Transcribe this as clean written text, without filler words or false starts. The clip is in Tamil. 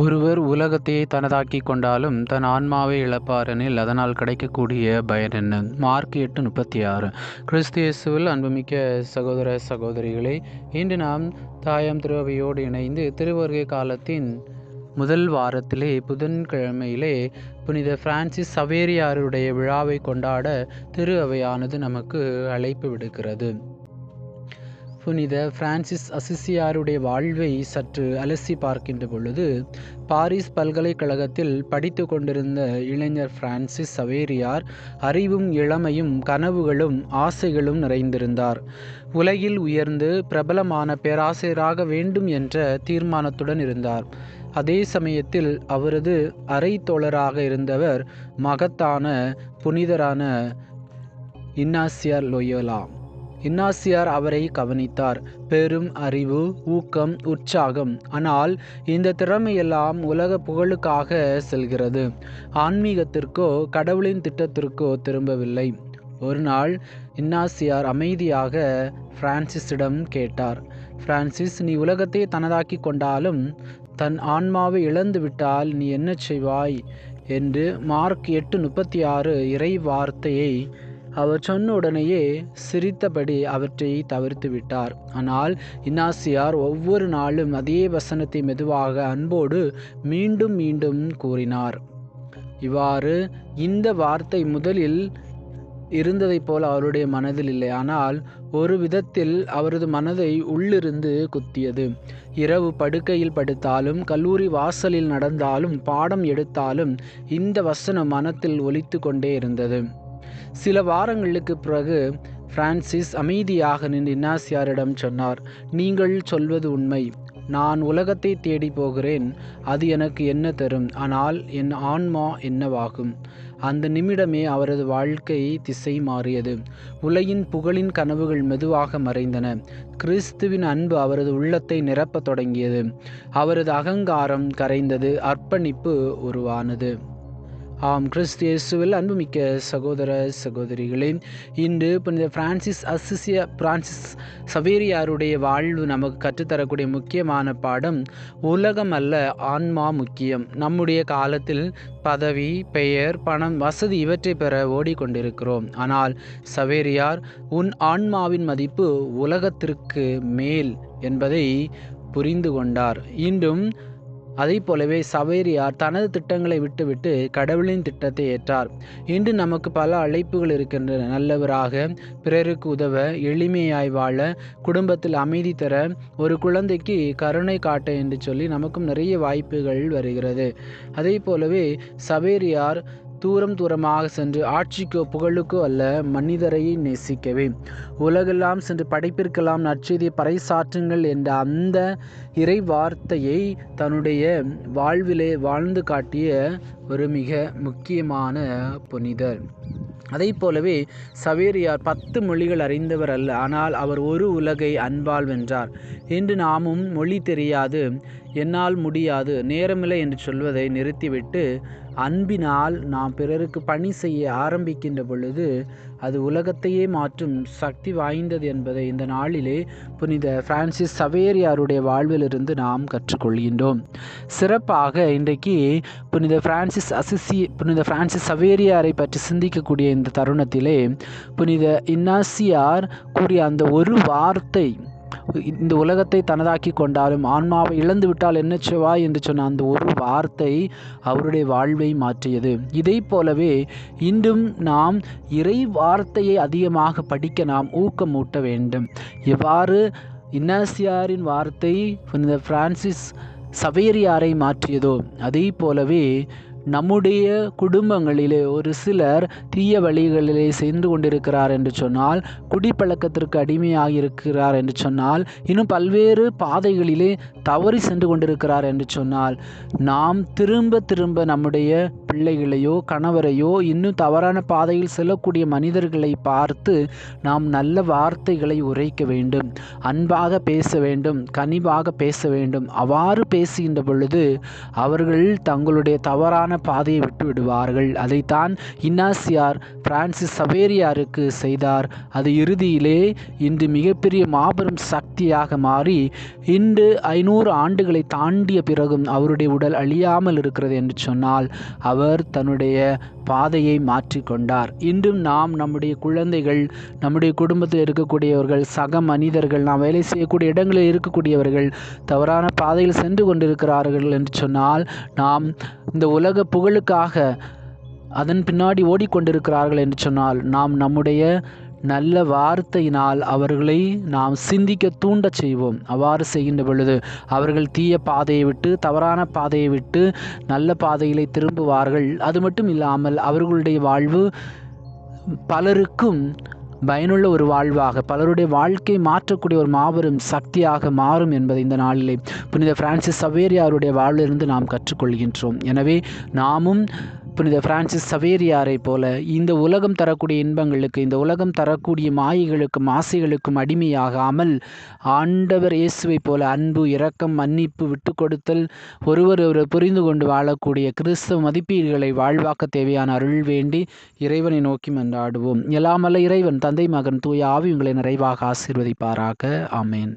ஒருவர் உலகத்தையே தனதாக்கிக் கொண்டாலும் தன் ஆன்மாவை இழப்பாரெனில் அதனால் கிடைக்கக்கூடிய பயன் என்ன? மார்க் 8:36. கிறிஸ்து இயேசுவில் அன்புமிக்க சகோதர சகோதரிகளே, இன்று நாம் தாயாம் திருவையோடு இணைந்து திருவருகை காலத்தின் முதல் வாரத்திலே புதன்கிழமையிலே புனித பிரான்சிஸ் சவேரியாருடைய விழாவை கொண்டாட திரு அவையானது நமக்கு அழைப்பு விடுக்கிறது. புனித பிரான்சிஸ் அசிசியாருடைய வாழ்வை சற்று அலசி பார்க்கின்ற பொழுது, பாரிஸ் பல்கலைக்கழகத்தில் படித்து கொண்டிருந்த இளைஞர் பிரான்சிஸ் சவேரியார் அறிவும் இளமையும் கனவுகளும் ஆசைகளும் நிறைந்திருந்தார். உலகில் உயர்ந்து பிரபலமான பேராசிரியராக வேண்டும் என்ற தீர்மானத்துடன் இருந்தார். அதே சமயத்தில் அவரது அரை தோழராக இருந்தவர் மகத்தான புனிதரான இன்னாசியார் லோயோலா. இன்னாசியார் அவரை கவனித்தார். பெரும் அறிவு, ஊக்கம், உற்சாகம். ஆனால் இந்த திறமையெல்லாம் உலக புகழுக்காக செல்கிறது. ஆன்மீகத்திற்கோ கடவுளின் திட்டத்திற்கோ திரும்பவில்லை. ஒரு நாள் இன்னாசியார் அமைதியாக பிரான்சிஸிடம் கேட்டார், பிரான்சிஸ், நீ உலகத்தை தனதாக்கி கொண்டாலும் தன் ஆன்மாவை இழந்து விட்டால் நீ என்ன செய்வாய் என்று மார்க் 8:36 இறை வார்த்தையை அவர் சொன்ன உடனேயே சிரித்தபடி அவற்றை தவிர்த்து விட்டார். ஆனால் இன்னாசியார் ஒவ்வொரு நாளும் அதே வசனத்தை மெதுவாக அன்போடு மீண்டும் மீண்டும் கூறினார். இவ்வாறு இந்த வார்த்தை முதலில் இருந்ததைப் போல அவருடைய மனதில் இல்லை. ஆனால் ஒரு விதத்தில் அவரது மனதை உள்ளிருந்து குத்தியது. இரவு படுக்கையில் படுத்தாலும், கல்லூரி வாசலில் நடந்தாலும், பாடம் எடுத்தாலும் இந்த வசனம் மனத்தில் ஒலித்து கொண்டே இருந்தது. சில வாரங்களுக்கு பிறகு பிரான்சிஸ் அமைதியாக நின்று இன்னாசியாரிடம் சொன்னார், நீங்கள் சொல்வது உண்மை. நான் உலகத்தை தேடி போகிறேன். அது எனக்கு என்ன தரும்? ஆனால் என் ஆன்மா என்னவாகும்? அந்த நிமிடமே அவரது வாழ்க்கை திசை மாறியது. உலகின் புகழின் கனவுகள் மெதுவாக மறைந்தன. கிறிஸ்துவின் அன்பு அவரது உள்ளத்தை நிரப்பத் தொடங்கியது. அவரது அகங்காரம் கரைந்தது. அர்ப்பணிப்பு உருவானது. ஆம், கிறிஸ்து இயேசுவில் அன்புமிக்க சகோதர சகோதரிகளே, இன்று புனித பிரான்சிஸ் சவேரியாருடைய வாழ்வு நமக்கு கற்றுத்தரக்கூடிய முக்கியமான பாடம், உலகம் அல்ல, ஆன்மா முக்கியம். நம்முடைய காலத்தில் பதவி, பெயர், பணம், வசதி இவற்றை பெற ஓடிக்கொண்டிருக்கிறோம். ஆனால் சவேரியார் உன் ஆன்மாவின் மதிப்பு உலகத்திற்கு மேல் என்பதை புரிந்து கொண்டார். இன்றும் அதை போலவே சவேரியார் தனது திட்டங்களை விட்டுவிட்டு கடவுளின் திட்டத்தை ஏற்றார். இன்று நமக்கு பல அழைப்புகள் இருக்கின்றன. நல்லவராக, பிறருக்கு உதவ, எளிமையாய் வாழ, குடும்பத்தில் அமைதி தர, ஒரு குழந்தைக்கு கருணை காட்ட என்று சொல்லி நமக்கும் நிறைய வாய்ப்புகள் வருகிறது. அதே போலவே சவேரியார் தூரமாக சென்று ஆட்சிக்கோ புகழுக்கோ அல்ல, மனிதரை நேசிக்கவே, உலகெல்லாம் சென்று படைப்பிற்கெல்லாம் நற்செய்தியை பறைசாற்றுங்கள் என்ற அந்த இறை வார்த்தையை தன்னுடைய வாழ்விலே வாழ்ந்து காட்டிய ஒரு மிக முக்கியமான புனிதர். அதை போலவே சவேரியார் 10 மொழிகள் அறிந்தவர் அல்ல, ஆனால் அவர் ஒரு உலகை அன்பால் வென்றார். இன்று நாமும் மொழி தெரியாது, என்னால் முடியாது, நேரமில்லை என்று சொல்வதை நிறுத்திவிட்டு அன்பினால் நாம் பிறருக்கு பணி செய்ய ஆரம்பிக்கின்ற பொழுது அது உலகத்தையே மாற்றும் சக்தி வாய்ந்தது என்பதை இந்த நாளிலே புனித பிரான்சிஸ் சவேரியாருடைய வாழ்விலிருந்து நாம் கற்றுக்கொள்கின்றோம். சிறப்பாக இன்றைக்கு புனித பிரான்சிஸ் சவேரியாரை பற்றி சிந்திக்கக்கூடிய இந்த தருணத்திலே புனித இன்னாசியார் கூறிய அந்த ஒரு வார்த்தை, இந்த உலகத்தை தனதாக்கி கொண்டாலும் ஆன்மாவை இழந்து விட்டால் என்ன செய்வாய் என்று சொன்ன அந்த ஒரு வார்த்தை அவருடைய வாழ்வை மாற்றியது. இதை போலவே இன்றும் நாம் இறை வார்த்தையை அதிகமாக படிக்க நாம் ஊக்கமூட்ட வேண்டும். எவ்வாறு இன்னாசியாரின் வார்த்தை புனித பிரான்சிஸ் சவேரியாரை மாற்றியதோ அதே போலவே நம்முடைய குடும்பங்களிலே ஒரு சிலர் தீய வழிகளிலே சென்று கொண்டிருக்கிறார் என்று சொன்னால், குடிப்பழக்கத்திற்கு அடிமையாக இருக்கிறார் என்று சொன்னால், இன்னும் பல்வேறு பாதைகளிலே தவறி சென்று கொண்டிருக்கிறார் என்று சொன்னால், நாம் திரும்ப நம்முடைய பிள்ளைகளையோ கணவரையோ இன்னும் தவறான பாதையில் செல்லக்கூடிய மனிதர்களை பார்த்து நாம் நல்ல வார்த்தைகளை உரைக்க வேண்டும். அன்பாக பேச வேண்டும், கனிவாக பேச வேண்டும். அவ்வாறு பேசுகின்ற பொழுது அவர்கள் தங்களுடைய தவறான தவறான பாதையை விட்டு விடுவார்கள். அதைத்தான் இன்னாசியார் பிரான்சிஸ் சவேரியாருக்கு செய்தார். அது இறுதியிலே இன்று மிகப்பெரிய மாபெரும் சக்தியாக மாறி இன்று 500 ஆண்டுகளை தாண்டிய பிறகும் அவருடைய உடல் அழியாமல் இருக்கிறது என்று சொன்னால் அவர் தன்னுடைய பாதையை மாற்றிக்கொண்டார். இன்றும் நாம் நம்முடைய குழந்தைகள், நம்முடைய குடும்பத்தில் இருக்கக்கூடியவர்கள், சக மனிதர்கள், நாம் வேலை செய்யக்கூடிய இடங்களில் இருக்கக்கூடியவர்கள் தவறான பாதையில் சென்று கொண்டிருக்கிறார்கள் என்று சொன்னால், நாம் இந்த உலக புகழுக்காக அதன் பின்னாடி ஓடிக்கொண்டிருக்கிறார்கள் என்று சொன்னால், நாம் நம்முடைய நல்ல வார்த்தையினால் அவர்களை நாம் சிந்திக்க தூண்டச் செய்வோம். அவ்வாறு செய்கின்ற பொழுது அவர்கள் தீய பாதையை விட்டு, தவறான பாதையை விட்டு நல்ல பாதையிலே திரும்புவார்கள். அது மட்டும் இல்லாமல் அவர்களுடைய வாழ்வு பலருக்கும் பயனுள்ள ஒரு வாழ்வாக, பலருடைய வாழ்க்கை மாற்றக்கூடிய ஒரு மாபெரும் சக்தியாக மாறும் என்பதை இந்த நாளிலே புனித பிரான்சிஸ் சவேரியாருடைய வாழ்விலிருந்து நாம் கற்றுக்கொள்கின்றோம். எனவே நாமும் புனித பிரான்சிஸ் சவேரியாரை போல இந்த உலகம் தரக்கூடிய இன்பங்களுக்கு, இந்த உலகம் தரக்கூடிய மாயைகளுக்கும் ஆசைகளுக்கும் அடிமையாகாமல் ஆண்டவர் இயேசுவை போல அன்பு, இரக்கம், மன்னிப்பு, விட்டு கொடுத்தல், ஒருவர் புரிந்து கொண்டு வாழக்கூடிய கிறிஸ்தவ மதிப்பீடுகளை வாழ்வாக்க தேவையான அருள் வேண்டி இறைவனை நோக்கி மன்றாடுவோம். எல்லாமல்ல இறைவன் தந்தை, மகன், தூய ஆவி உங்களை நிறைவாக ஆசீர்வதிப்பாராக. ஆமேன்.